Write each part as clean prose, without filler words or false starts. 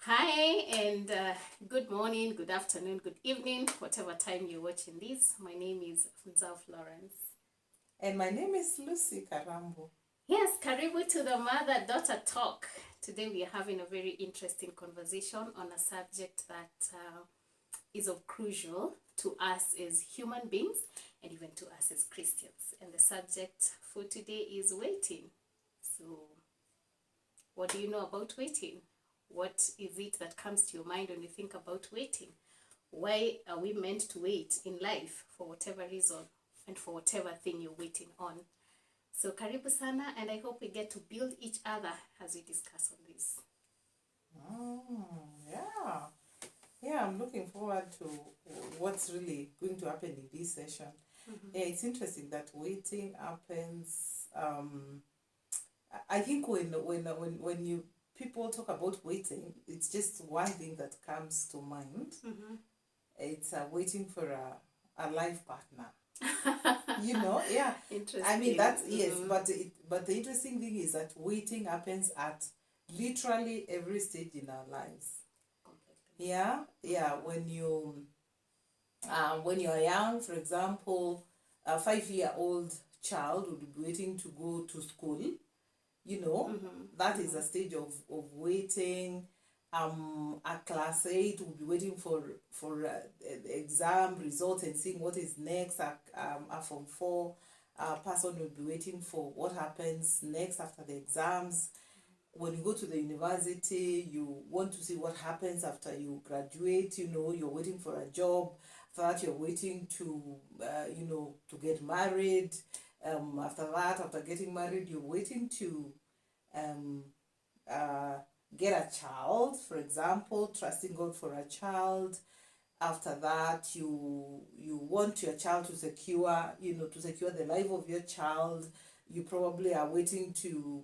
Hi, and good morning, good afternoon, good evening, whatever time you're watching this. My name is Funzao Florence. And my name is Lucy Karambo. Yes, karibu to the mother-daughter talk. Today we are having a very interesting conversation on a subject that is of crucial to us as human beings and even to us as Christians. And the subject for today is waiting. So, what do you know about waiting? What is it that comes to your mind when you think about waiting? Why are we meant to wait in life for whatever reason and for whatever thing you're waiting on? So karibu sana, and I hope we get to build each other as we discuss on this. Yeah, I'm looking forward to what's really going to happen in this session. Yeah, it's interesting that waiting happens. I think when you people talk about waiting, it's just one thing that comes to mind. It's waiting for a life partner. Yeah. Interesting. I mean that's yes, but the interesting thing is that waiting happens at literally every stage in our lives. Yeah. When you are young, for example, a 5-year-old child would be waiting to go to school. That is a stage of waiting. A class 8 will be waiting for the exam results and seeing what is next. A form 4 person will be waiting for what happens next after the exams. When you go to the university, you want to see what happens after you graduate. You're waiting for a job. After that, you're waiting to to get married. After getting married, you're waiting to get a child, for example, trusting God for a child. After that, you want your child to secure the life of your child. You probably are waiting to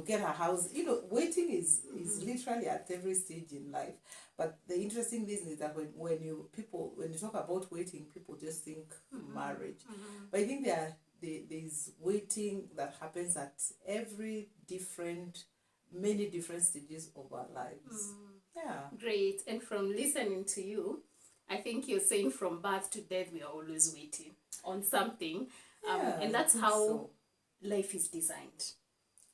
get a house. Waiting is literally at every stage in life. But the interesting thing is that when you talk about waiting, people just think marriage. But I think there's waiting that happens at many different stages of our lives. Yeah. Great. And from listening to you, I think you're saying from birth to death, we are always waiting on something. And that's how life is designed.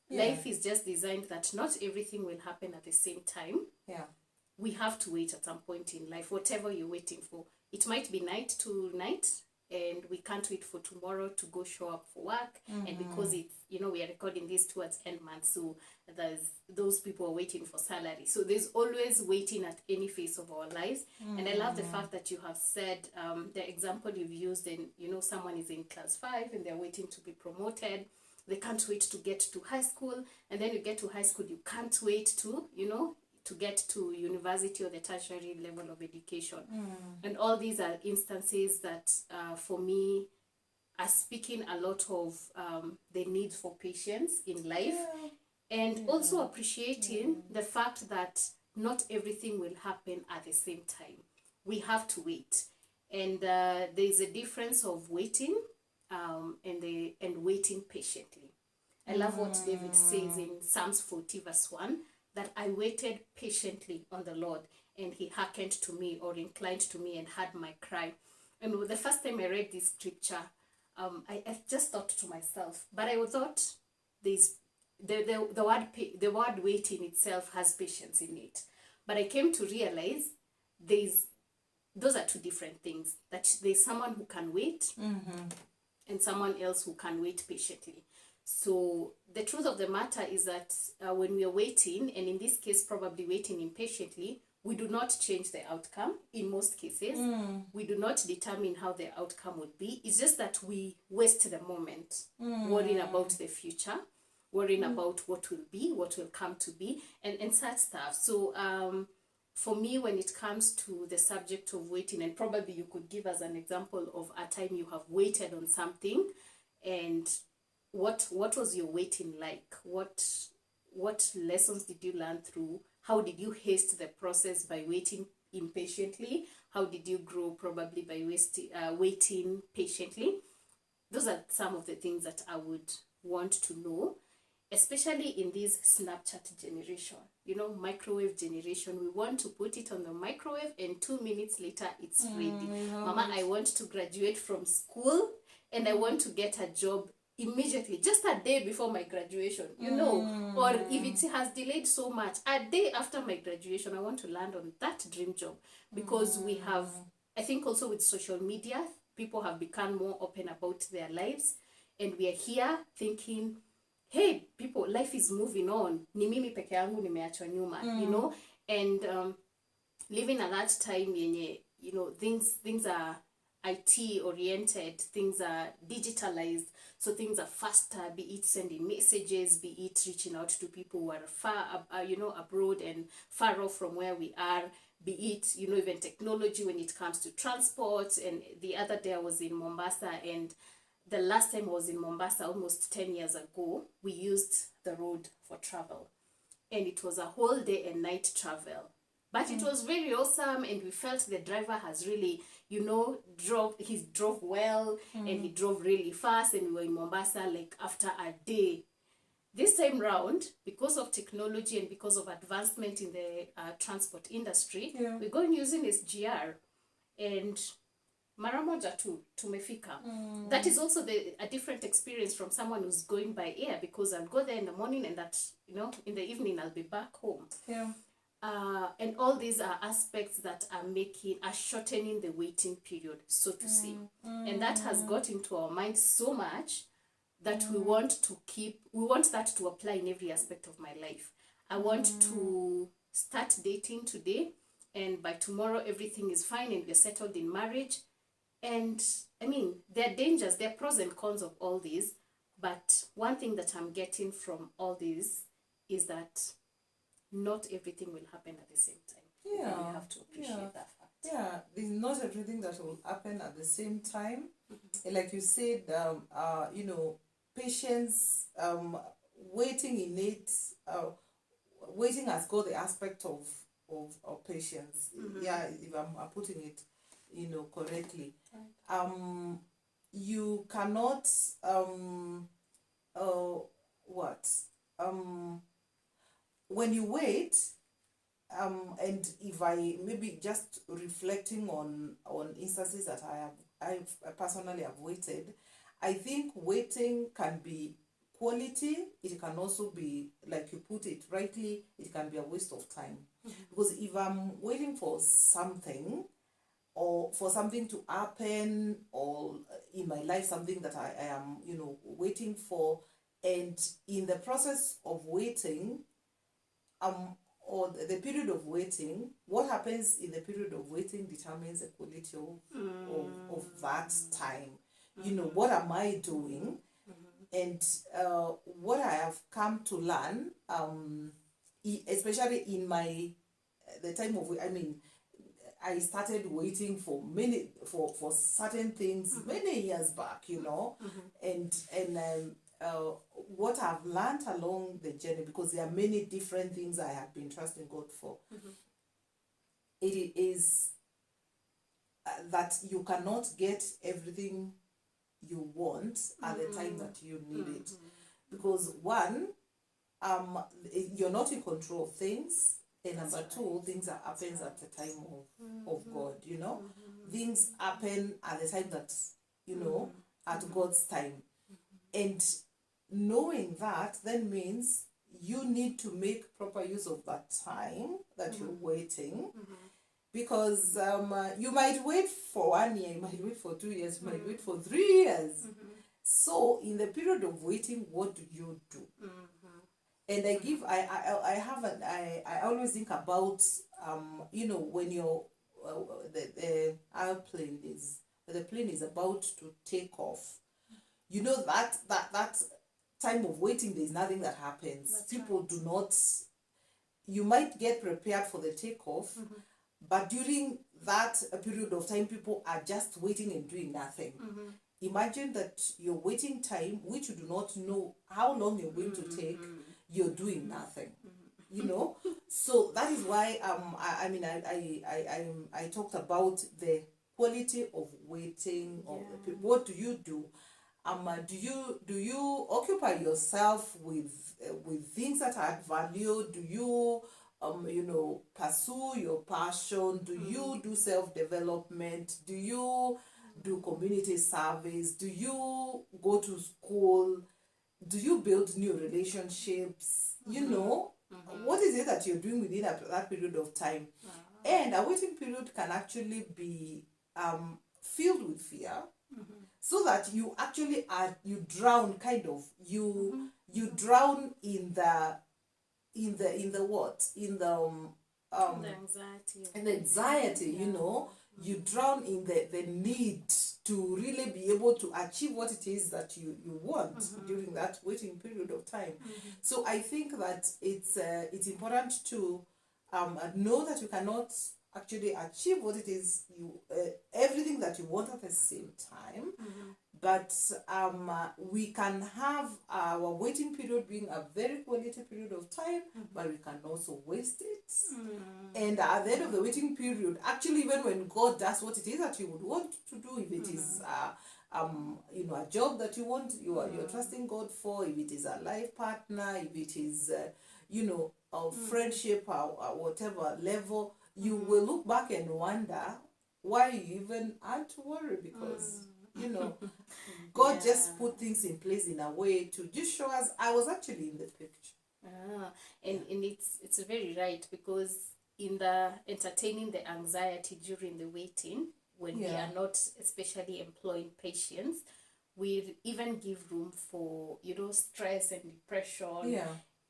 Yeah. Life is just designed that not everything will happen at the same time. Yeah. We have to wait at some point in life, whatever you're waiting for. It might be night to night, and we can't wait for tomorrow to go show up for work. And because it's, we are recording this towards end month, so there's those people are waiting for salary. So there's always waiting at any phase of our lives. And I love the fact that you have said the example you've used, and someone is in class 5 and they're waiting to be promoted. They can't wait to get to high school, and then you get to high school, you can't wait to to get to university or the tertiary level of education. And all these are instances that for me are speaking a lot of the need for patience in life. And also appreciating the fact that not everything will happen at the same time. We have to wait. And there's a difference of waiting and waiting patiently. I love what David says in Psalms 40 verse 1, that I waited patiently on the Lord, and he hearkened to me, or inclined to me, and heard my cry. And the first time I read this scripture, I just thought to myself, but I thought there's the word waiting itself has patience in it. But I came to realize those are two different things. That there's someone who can wait, and someone else who can wait patiently. So the truth of the matter is that when we are waiting, and in this case probably waiting impatiently, we do not change the outcome in most cases. We do not determine how the outcome would be. It's just that we waste the moment worrying about the future, worrying about what will be, what will come to be, and such stuff. So for me, when it comes to the subject of waiting, and probably you could give us an example of a time you have waited on something, and what was your waiting like? What lessons did you learn through? How did you haste the process by waiting impatiently? How did you grow probably by waiting patiently? Those are some of the things that I would want to know. especially in this Snapchat generation, you know, microwave generation. We want to put it on the microwave and 2 minutes later it's ready. Mama, I want to graduate from school and I want to get a job immediately, just a day before my graduation, you know, or if it has delayed so much, a day after my graduation, I want to land on that dream job. Because we have, I think also with social media, people have become more open about their lives, and we are here thinking, hey people, life is moving on, ni mimi peke yangu nimeachwa nyuma, you know. And living at that time yenye, you know, things are IT oriented, things are digitalized, so things are faster, be it sending messages, be it reaching out to people who are far, you know, abroad and far off from where we are, be it, you know, even technology when it comes to transport. And the other day I was in Mombasa, and the last time I was in Mombasa, almost 10 years ago, we used the road for travel. And it was a whole day and night travel. But it was very awesome, and we felt the driver has really, you know, he drove well, and he drove really fast, and we were in Mombasa like after a day. This time round, because of technology and because of advancement in the transport industry, we're going using SGR, and mara moja tu tumefika. That is also a different experience from someone who's going by air, because I'll go there in the morning and that, you know, in the evening I'll be back home. And all these are aspects that are shortening the waiting period, so to say. And that has got into our mind so much that we want that to apply in every aspect of my life. I want to start dating today, and by tomorrow everything is fine and we're settled in marriage. And I mean, there are dangers, there are pros and cons of all these, but one thing that I'm getting from all this is that not everything will happen at the same time. And we have to appreciate that fact. Yeah, there's not everything that will happen at the same time. Like you said, you know, patience, waiting in it, waiting has got the aspect of patience. Yeah, if I'm putting it, you know, correctly. You cannot when you wait, and if I maybe just reflecting on instances that I personally have waited, I think waiting can be quality. It can also be, like you put it rightly, it can be a waste of time. Because if I'm waiting for something, or for something to happen, or in my life something that I am, you know, waiting for, and in the process of waiting, or the period of waiting, what happens in the period of waiting determines the quality of that time. You know, what am I doing? And what I have come to learn, especially in the time of, I mean, I started waiting for certain things many years back, you know, and what I've learned along the journey, because there are many different things I have been trusting God for, it is that you cannot get everything you want at the time that you need it, because one, you're not in control of things. And number two, things are happens at the time of God, you know. Things happen at the time that, you know, at God's time. And knowing that then means you need to make proper use of that time that you're waiting. Because you might wait for 1 year, you might wait for 2 years, you might wait for 3 years. So in the period of waiting, what do you do? And I always think about, you know, when you're, the plane is about to take off. You know that time of waiting, there's nothing that happens. That's People right. do not, you might get prepared for the takeoff, but during that period of time, people are just waiting and doing nothing. Imagine that your waiting time, which you do not know how long you're going to take, you're doing nothing. You know, so that is why I talked about the quality of waiting. Of the people. What do you do? Do you occupy yourself with things that add value? Do you pursue your passion? Do you do self-development? Do you do community service? Do you go to school? Do you build new relationships? What is it that you're doing within that period of time? And a waiting period can actually be filled with fear, so that you actually you drown, kind of, you drown in the what, the anxiety, you drown in the need to really be able to achieve what it is that you want during that waiting period of time. So I think that it's important to know that you cannot actually achieve what it is everything that you want at the same time. But we can have our waiting period being a very quality period of time, but we can also waste it. And at the end of the waiting period, actually, even when God does what it is that you would want to do, if it is a job that you want, you're trusting God for, if it is a life partner, if it is a friendship or whatever level, you will look back and wonder why you even had to worry, because God just put things in place in a way to just show us I was actually in the picture. And it's very right, because in the entertaining the anxiety during the waiting, when we are not especially employing patients, we even give room for stress and depression.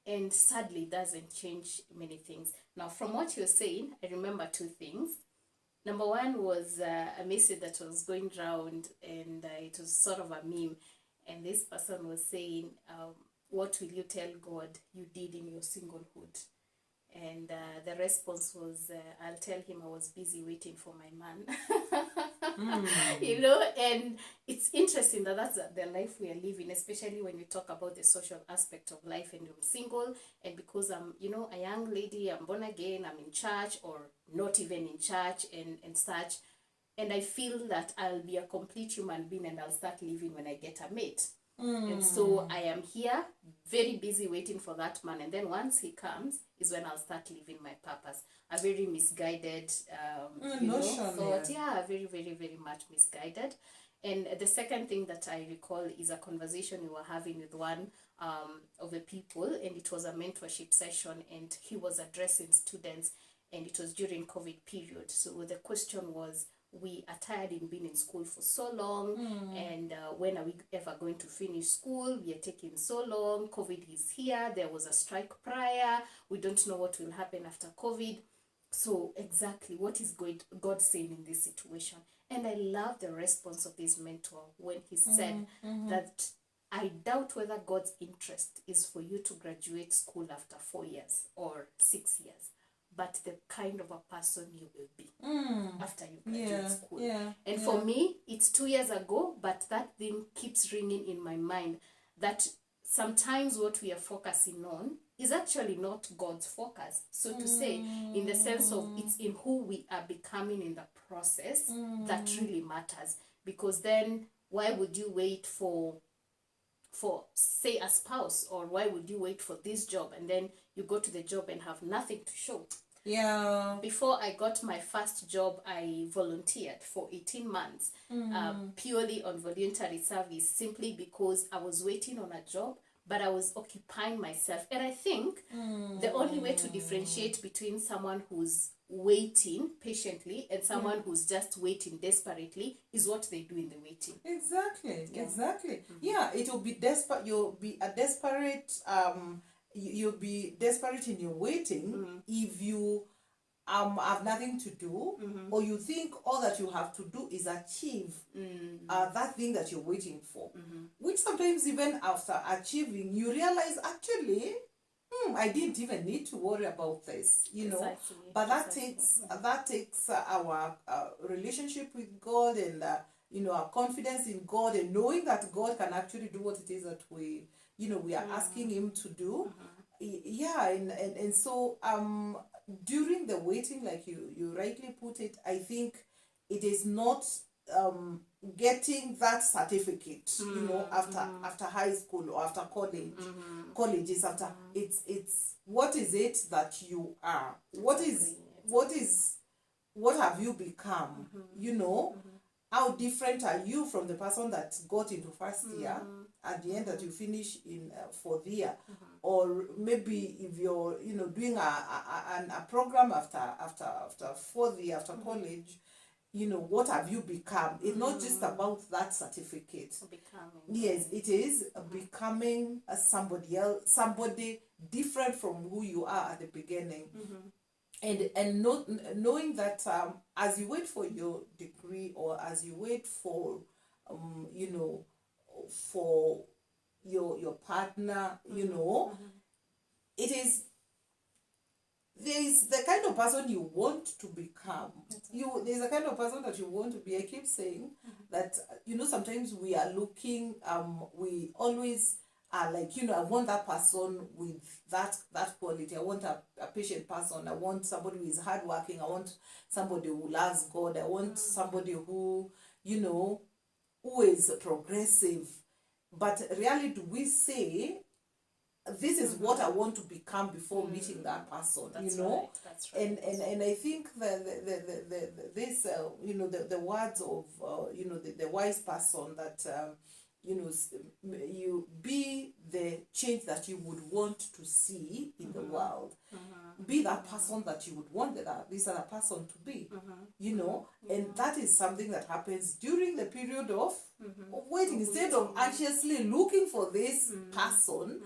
And sadly doesn't change many things. Now, from what you're saying, I remember two things. Number one was a message that was going around, and it was sort of a meme. And this person was saying, what will you tell God you did in your singlehood? And the response was, I'll tell him I was busy waiting for my man. And it's interesting that that's the life we are living, especially when we talk about the social aspect of life. And I'm single, and because I'm a young lady, I'm born again, I'm in church, or not even in church, and such, and I feel that I'll be a complete human being and I'll start living when I get a mate. And so I am here, very busy waiting for that man, and then once he comes is when I'll start living my purpose. A very misguided thought. Very, very, very much misguided. And the second thing that I recall is a conversation we were having with one of the people, and it was a mentorship session, and he was addressing students, and it was during COVID period. So the question was, we are tired in being in school for so long, and when are we ever going to finish school? We are taking so long. COVID is here. There was a strike prior. We don't know what will happen after COVID. So exactly, what is God saying in this situation? And I love the response of this mentor when he said that I doubt whether God's interest is for you to graduate school after 4 years or 6 years, but the kind of a person you will be after you graduate school. And for me, it's 2 years ago, but that thing keeps ringing in my mind, that sometimes what we are focusing on is actually not God's focus, so to say, in the sense of it's in who we are becoming in the process that really matters. Because then why would you wait for say a spouse, or why would you wait for this job and then you go to the job and have nothing to show? Before I got my first job, I volunteered for 18 months purely on voluntary service, simply because I was waiting on a job, but I was occupying myself. And I think the only way to differentiate between someone who's waiting patiently and someone who's just waiting desperately is what they do in the waiting. Exactly. It will be desperate. You'll be a desperate you'll be desperate in your waiting if you have nothing to do, or you think all that you have to do is achieve that thing that you're waiting for, which sometimes even after achieving you realize, actually I didn't even need to worry about this, but that takes our relationship with God, and our confidence in God, and knowing that God can actually do what it is that we are asking him to do. And so during the waiting, like you rightly put it, I think it is not getting that certificate, you know, after high school or after college. College is after, it's what is it that you are? What have you become? You know, how different are you from the person that got into first year at the end that you finish in fourth year? Or maybe if you're, you know, doing a program after fourth year, after college, you know, what have you become? It's not just about that certificate. Yes, it is becoming somebody else, somebody different from who you are at the beginning. And knowing that as you wait for your degree, or as you wait for you know, for your partner, you know, it is, there is the kind of person you want to become. There's a kind of person that you want to be. I keep saying that, you know, sometimes we are looking, we always are like, you know, I want that person with that quality. I want a patient person. I want somebody who is hardworking. I want somebody who loves God. I want somebody who, you know, who is progressive. But really, do we say, this is what I want to become before meeting that person? That's, you know, right. That's right. And I think this you know, the words of you know, the wise person, that you know, you be the change that you would want to see in the world. Be that person that you would want this other person to be. You know, and that is something that happens during the period of waiting. Instead of anxiously looking for this person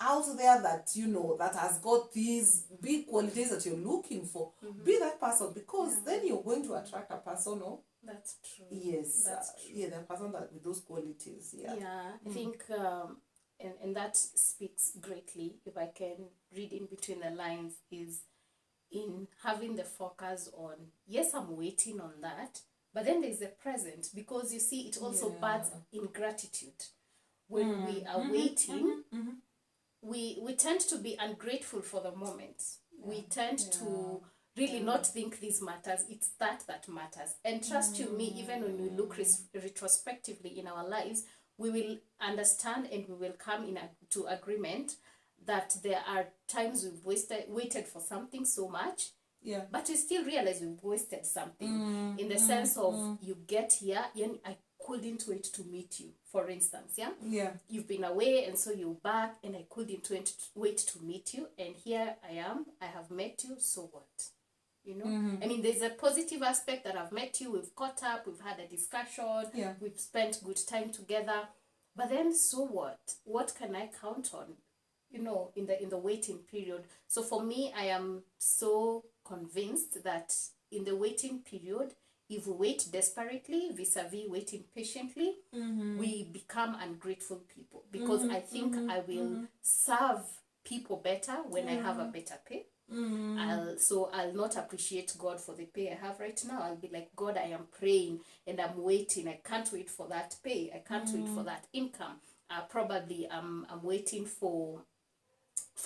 out there that, you know, that has got these big qualities that you're looking for, be that person, because then you're going to attract a person of, that's true. Yes, That's true. yeah, the person that with those qualities. I think and that speaks greatly, if I can read in between the lines, is in having the focus on, yes, I'm waiting on that, but then there's the present, because you see, it also births ingratitude. When we are waiting, we tend to be ungrateful for the moment. We tend to really not think this matters. It's that matters. And trust you me, even when we look retrospectively in our lives, we will understand and we will come to agreement that there are times we've waited for something so much, but we still realize we've wasted something, in the sense of you get here, and I couldn't wait to meet you, for instance. You've been away, and so you're back, and I couldn't wait to meet you, and here I am, I have met you, so what? You know, I mean, there's a positive aspect that I've met you, we've caught up, we've had a discussion, we've spent good time together, but then so what? What can I count on, you know, in the waiting period? So for me, I am so convinced that in the waiting period, if we wait desperately vis-a-vis waiting patiently, we become ungrateful people, because I think I will serve people better when I have a better pay. I'll not appreciate God for the pay I have right now. I'll be like, God, I am praying and I'm waiting. I can't wait for that pay. I can't wait for that income. Probably I'm waiting for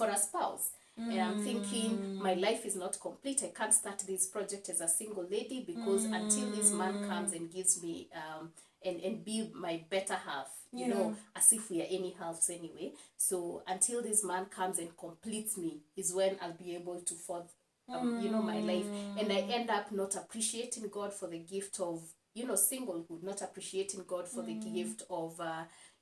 a spouse. And I'm thinking, my life is not complete. I can't start this project as a single lady, because until this man comes and gives me and be my better half, you know, as if we are any halves anyway. So until this man comes and completes me is when I'll be able to forth you know, my life. And I end up not appreciating God for the gift of, you know, singlehood, not appreciating God for the gift of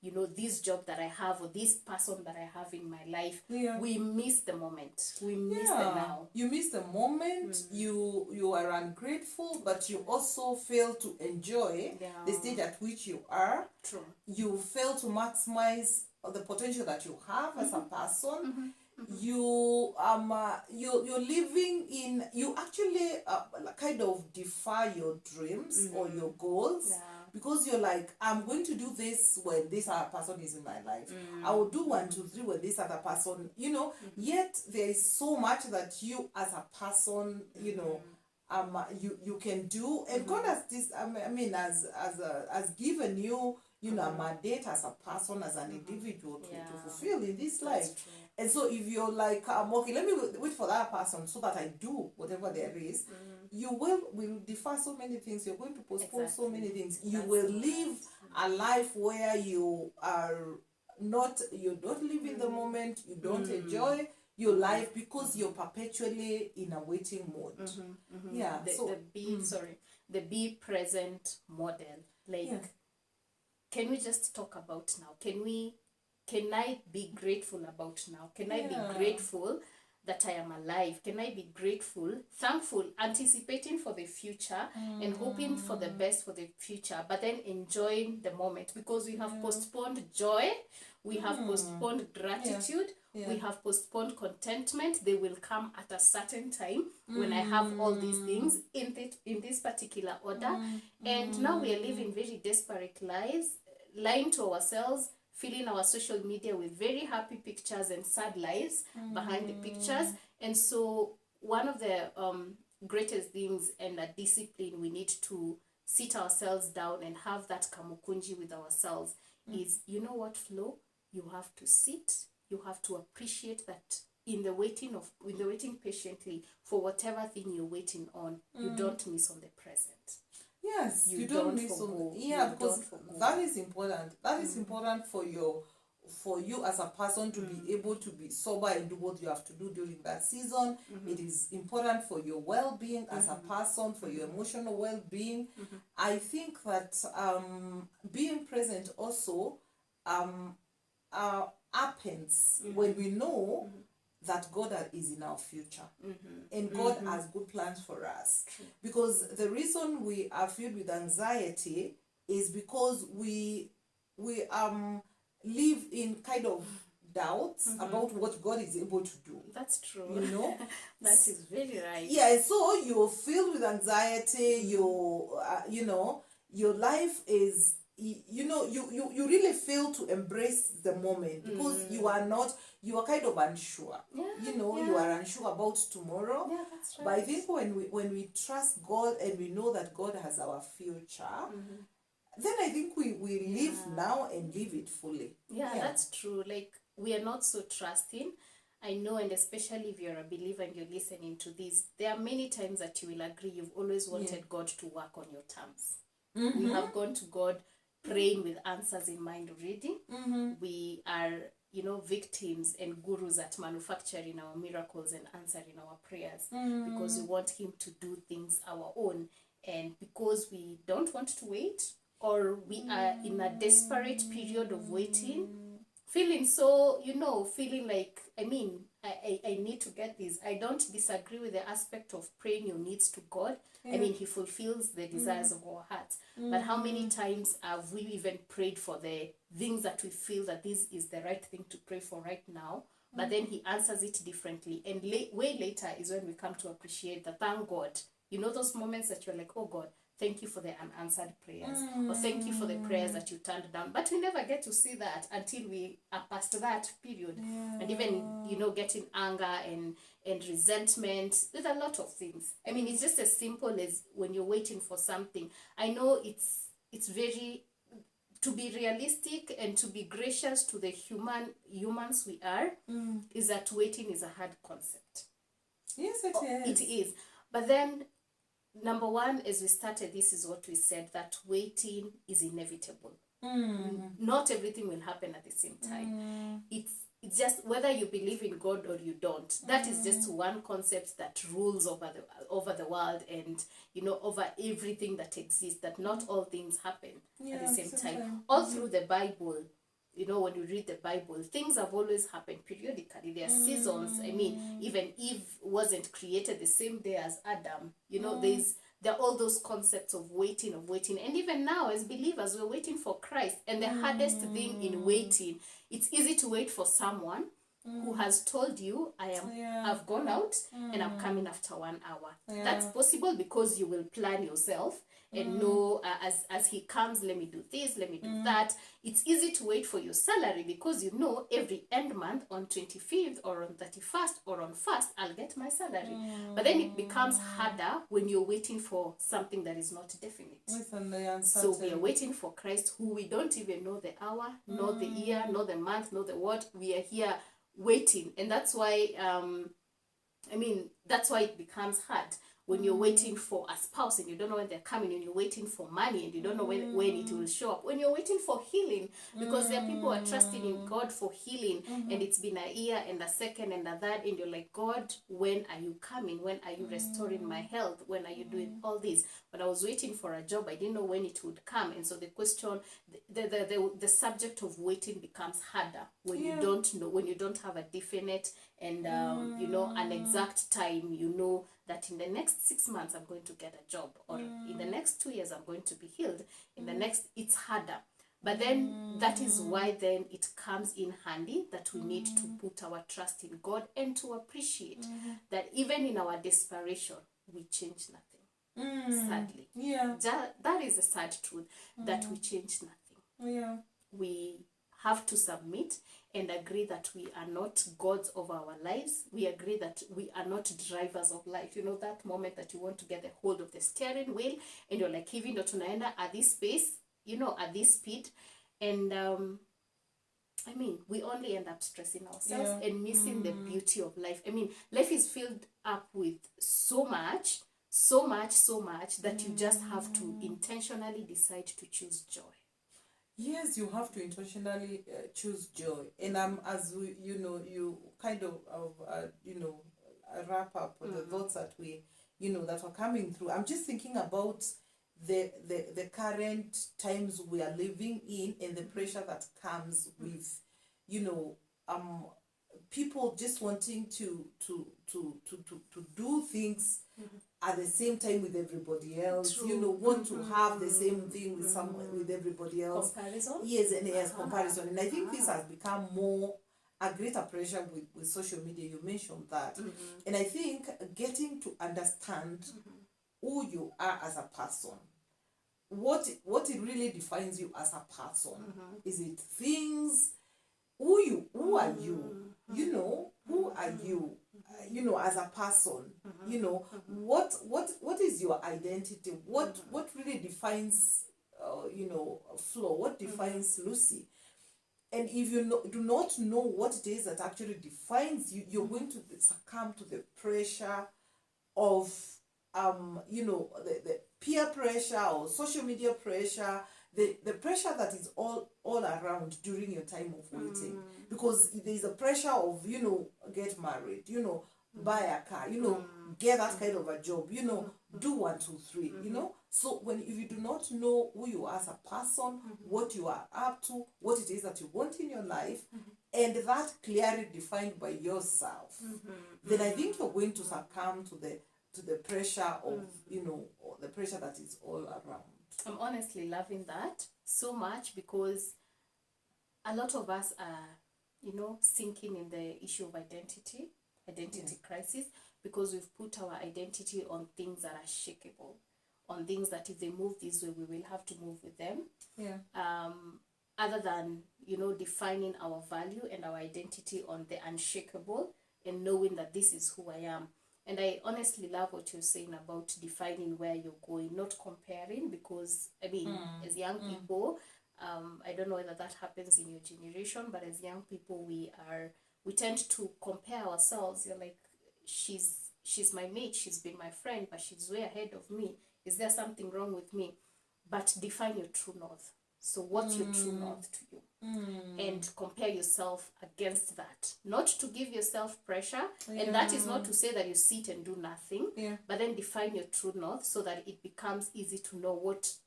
you know, this job that I have, or this person that I have in my life. We miss the moment. We miss the now. You miss the moment. You are ungrateful, but you also fail to enjoy the stage at which you are. True. You fail to maximize the potential that you have as a person. You're living in, you actually kind of defy your dreams or your goals, because you're like, I'm going to do this when this other person is in my life. I will do 1, 2, 3 when this other person, you know. Yet there is so much that you as a person, you know, you can do, and God has this. I mean, has given you, you know, a mandate as a person, as an individual to fulfill in this life. And so if you're like, okay, let me wait for that person so that I do whatever there is, you will defer so many things. You're going to postpone so many things. You will live a life where you don't live in the moment, you don't enjoy your life because you're perpetually in a waiting mode. Yeah. The be present model. Like, can we just talk about now? Can I be grateful about now? Can I be grateful that I am alive? Can I be grateful, thankful, anticipating for the future and hoping for the best for the future, but then enjoying the moment, because we have postponed joy, we have postponed gratitude, we have postponed contentment. They will come at a certain time when I have all these things in this particular order. And now we are living very desperate lives, lying to ourselves, filling our social media with very happy pictures and sad lives behind the pictures. And so one of the greatest things and a discipline we need to sit ourselves down and have that kamukunji with ourselves is, you know what, Flo? You have to sit, you have to appreciate that in the waiting patiently for whatever thing you're waiting on, you don't miss on the present. Yes, you don't miss on. Yeah, because that is important. That is important for you as a person to be able to be sober and do what you have to do during that season. It is important for your well-being as a person, for your emotional well-being. I think that being present also happens when we know that God is in our future and God has good plans for us. Because the reason we are filled with anxiety is because we live in kind of doubts about what God is able to do. That's true. You know? That is very right. Yeah, so you're filled with anxiety, your life is, you really fail to embrace the moment because you are kind of unsure. You are unsure about tomorrow. Yeah, that's right. But I think when we trust God and we know that God has our future, then I think we live now and live it fully. Yeah, that's true. Like, we are not so trusting. I know, and especially if you're a believer and you're listening to this, there are many times that you will agree you've always wanted God to work on your terms. We have gone to God praying with answers in mind already. We are, victims and gurus at manufacturing our miracles and answering our prayers because we want Him to do things our own. And because we don't want to wait, or we are in a desperate period of waiting, feeling so, feeling like, I need to get this. I don't disagree with the aspect of praying your needs to God. He fulfills the desires of our hearts. But how many times have we even prayed for the things that we feel that this is the right thing to pray for right now, but then He answers it differently. And way later is when we come to appreciate that, thank God. Those moments that you're like, oh God, thank you for the unanswered prayers, or thank you for the prayers that you turned down. But we never get to see that until we are past that period. And even, getting anger and resentment with a lot of things. It's just as simple as when you're waiting for something. I know it's very, to be realistic and to be gracious to the humans we are, is that waiting is a hard concept. Yes, it is. It is. But then, number one, as we started, this is what we said, that waiting is inevitable. Not everything will happen at the same time. It's just whether you believe in God or you don't. That is just one concept that rules over the world and over everything that exists. That not all things happen at the same time. All through the Bible, when you read the Bible, things have always happened periodically. There are seasons. Even Eve wasn't created the same day as Adam. There are all those concepts of waiting. And even now, as believers, we're waiting for Christ. And the hardest thing in waiting, it's easy to wait for someone who has told you, I've gone out and I'm coming after 1 hour. That's possible because you will plan yourself and know as he comes, let me do this, let me do that. It's easy to wait for your salary because every end month on 25th or on 31st or on 1st, I'll get my salary. But then it becomes harder when you're waiting for something that is not definite. So we are waiting for Christ, who we don't even know the hour, nor the year, nor the month, nor the what. We are here waiting. And that's why that's why it becomes hard when you're waiting for a spouse and you don't know when they're coming, and you're waiting for money and you don't know when it will show up, when you're waiting for healing, because there are people who are trusting in God for healing, and it's been a year and a second and a third, and you're like, God, when are you coming? When are you restoring my health? When are you doing all this? When I was waiting for a job, I didn't know when it would come. And so the question, the subject of waiting becomes harder when you don't know, when you don't have a definite and an exact time, that in the next 6 months I'm going to get a job, or in the next 2 years I'm going to be healed. It's harder. But then that is why then it comes in handy that we need to put our trust in God and to appreciate that even in our desperation, we change nothing. Sadly. Yeah. That is a sad truth, that we change nothing. Yeah. We have to submit and agree that we are not gods of our lives. We agree that we are not drivers of life. That moment that you want to get the hold of the steering wheel and you're like, hivi ndo tunaenda at this pace, at this speed. And we only end up stressing ourselves and missing the beauty of life. Life is filled up with so much that you just have to intentionally decide to choose joy. Yes, you have to intentionally choose joy. And as we, you kind of wrap up with the thoughts that we, that are coming through. I'm just thinking about the current times we are living in, and the pressure that comes with, people just wanting to do things at the same time with everybody else. True. Want to have the same thing with everybody else. Comparison. Yes, comparison. And I think this has become more a greater pressure with social media. You mentioned that. And I think getting to understand who you are as a person, what it really defines you as a person. Is it things? Who are you? Who are you? As a person, what is your identity? What really defines, Flo? What defines Lucy? And if you do not know what it is that actually defines you, you're going to succumb to the pressure of, the peer pressure or social media pressure, the pressure that is all around during your time of waiting. Because there's a pressure of, get married, buy a car, get that kind of a job, do 1, 2, 3, So if you do not know who you are as a person, what you are up to, what it is that you want in your life, and that clearly defined by yourself, then I think you're going to succumb to the pressure of, the pressure that is all around. I'm honestly loving that so much, because a lot of us are, sinking in the issue of identity crisis, because we've put our identity on things that are shakeable, on things that if they move this way, we will have to move with them. Yeah. Other than, defining our value and our identity on the unshakable and knowing that this is who I am. And I honestly love what you're saying about defining where you're going, not comparing, because, as young people, I don't know whether that happens in your generation, but as young people, we tend to compare ourselves. You're like, she's my mate, she's been my friend, but she's way ahead of me. Is there something wrong with me? But define your true north. So what's your true north to you? And compare yourself against that. Not to give yourself pressure. Yeah. And that is not to say that you sit and do nothing. Yeah. But then define your true north so that it becomes easy to know what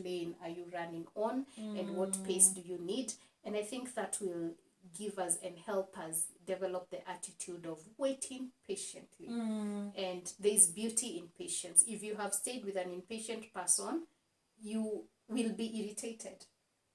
lane are you running on and what pace do you need. And I think that will give us and help us develop the attitude of waiting patiently. And there's beauty in patience. If you have stayed with an impatient person, you will be irritated.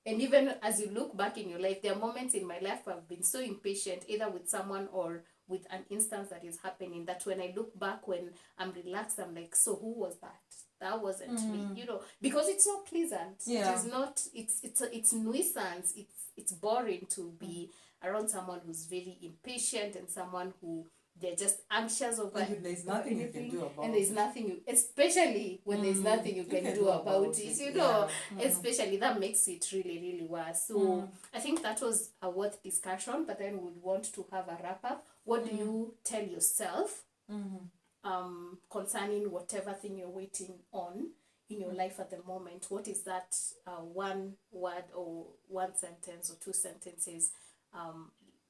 And even as you look back in your life, there are moments in my life where I've been so impatient, either with someone or with an instance that is happening, that when I look back, when I'm relaxed, I'm like, so who was that? That wasn't me, because it's not pleasant. Yeah. It is not, it's nuisance. It's boring to be around someone who's very impatient and someone who they're just anxious over And there's nothing you can do about and there's it. nothing you, especially when there's nothing you can do about it, you know. Especially that makes it really, really worse. So I think that was a worth discussion, but then we'd want to have a wrap up. What do you tell yourself concerning whatever thing you're waiting on in your life at the moment? What is that one word or one sentence or two sentences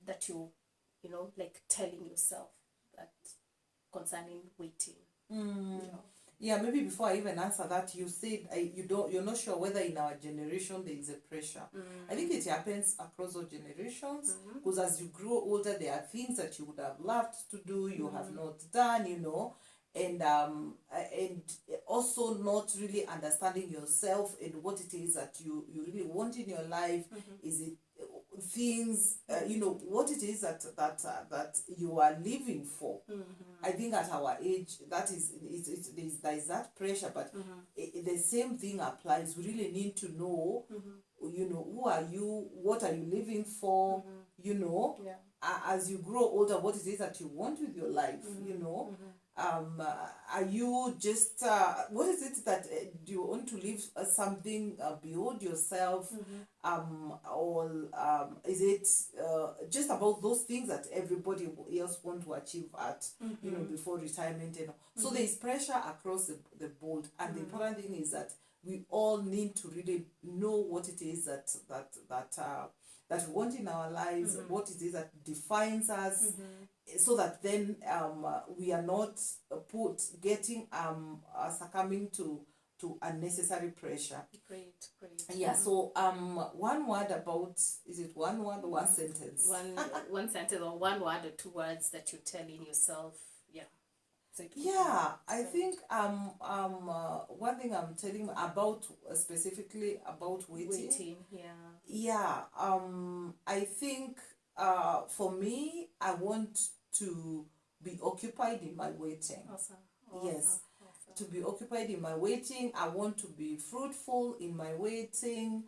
that you know, like telling yourself that concerning waiting? You know? Yeah, maybe before I even answer that, you said you're not sure whether in our generation there is a pressure. I think it happens across all generations, because as you grow older, there are things that you would have loved to do, you have not done, you know, and also not really understanding yourself and what it is that you really want in your life. Is it things, you know, what it is that you are living for? I think at our age, that is, there is that pressure, but the same thing applies. We really need to know, you know, who are you, what are you living for, you know, as you grow older, what it is that you want with your life, you know. Are you just what is it that do you want to live something beyond yourself, or is it just about those things that everybody else want to achieve at you know, before retirement and all. So there is pressure across the board, and the important thing is that we all need to really know what it is that we want in our lives, what it is that defines us, so that then we are not succumbing to unnecessary pressure. Great. Yeah. So one word about, is it one word or one sentence? One sentence or one word or two words that you're telling yourself. Yeah. So I think one thing I'm telling about, specifically about waiting. I think for me, I want to be occupied in my waiting. Awesome. Yes. To be occupied in my waiting. I want to be fruitful in my waiting.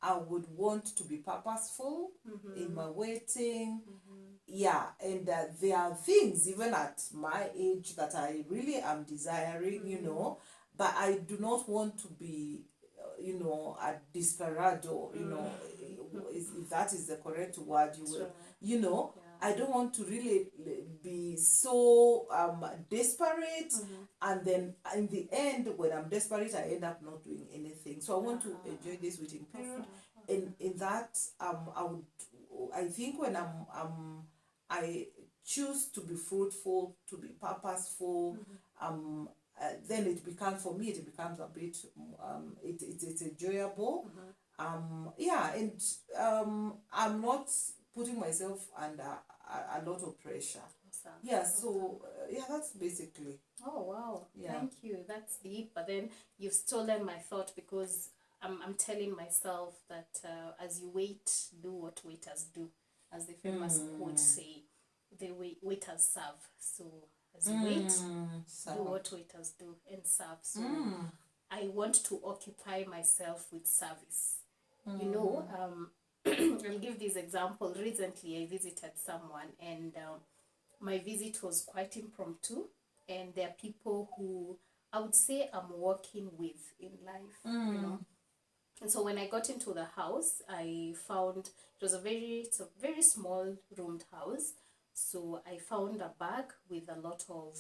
I would want to be purposeful in my waiting. Yeah, and there are things even at my age that I really am desiring, you know, but I do not want to be, you know, a desperado, you know, if that is the correct word, you know. I don't want to really be so desperate, and then in the end, when I'm desperate, I end up not doing anything. So I want to enjoy this waiting period, and in that, I think when I choose to be fruitful, to be purposeful, then it becomes, for me, it becomes a bit, it's enjoyable. And I'm not putting myself under a lot of pressure. Awesome. Yeah, so that's basically. Oh wow, yeah. Thank you. That's deep, but then you've stolen my thought, because I'm telling myself that as you wait, do what waiters do, as the famous quote say. The waiters serve. So as you wait, do what waiters do and serve. So I want to occupy myself with service. You know, I'll give this example. Recently, I visited someone, and my visit was quite impromptu. And there are people who I would say I'm working with in life, you know. And so when I got into the house, I found it's a very small roomed house. So I found a bag with a lot of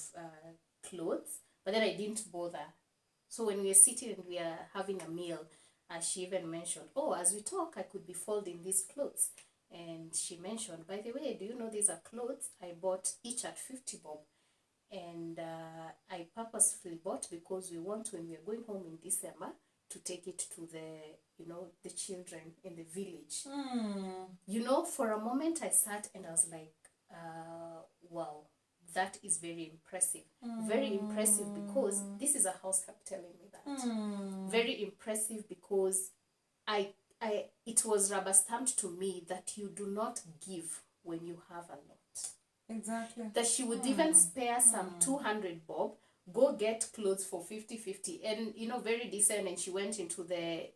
clothes, but then I didn't bother. So when we were sitting and we are having a meal, she even mentioned, oh, as we talk, I could be folding these clothes. And she mentioned, by the way, do you know these are clothes I bought each at 50 bob? And I purposefully bought because we want, when we are going home in December, to take it to the children in the village. You know, for a moment I sat and I was like, wow, that is very impressive. Very impressive because this is a house help telling me that. Very impressive because it was rubber stamped to me that you do not give when you have a lot. Exactly. That she would even spare some 200 bob, go get clothes for 50, and you know, very decent. And she went into the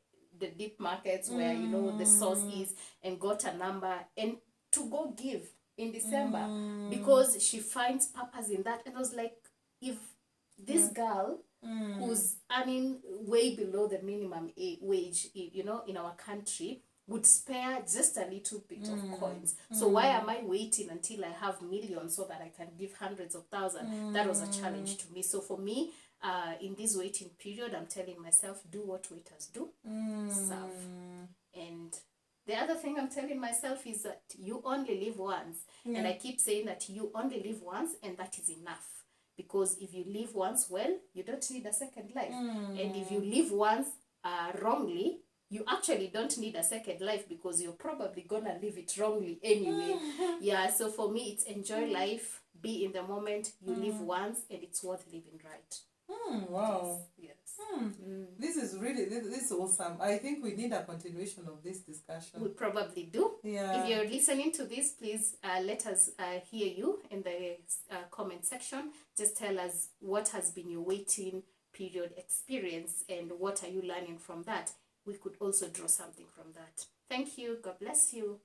deep markets where you know the source is, and got a number and to go give in December because she finds purpose in that. And I was like, if this girl who's earning way below the minimum wage, you know, in our country, would spare just a little bit of coins. So why am I waiting until I have millions so that I can give hundreds of thousands? That was a challenge to me. So for me, in this waiting period, I'm telling myself, do what waiters do, serve. And the other thing I'm telling myself is that you only live once. And I keep saying that you only live once, and that is enough. Because if you live once well, you don't need a second life. And if you live once wrongly, you actually don't need a second life because you're probably gonna live it wrongly anyway. Yeah, so for me, it's enjoy life, be in the moment. You live once, and it's worth living right. Wow. Yes. This is awesome. I think we need a continuation of this discussion. We probably do. Yeah. If you're listening to this, please let us hear you in the comment section. Just tell us what has been your waiting period experience and what are you learning from that. We could also draw something from that. Thank you. God bless you.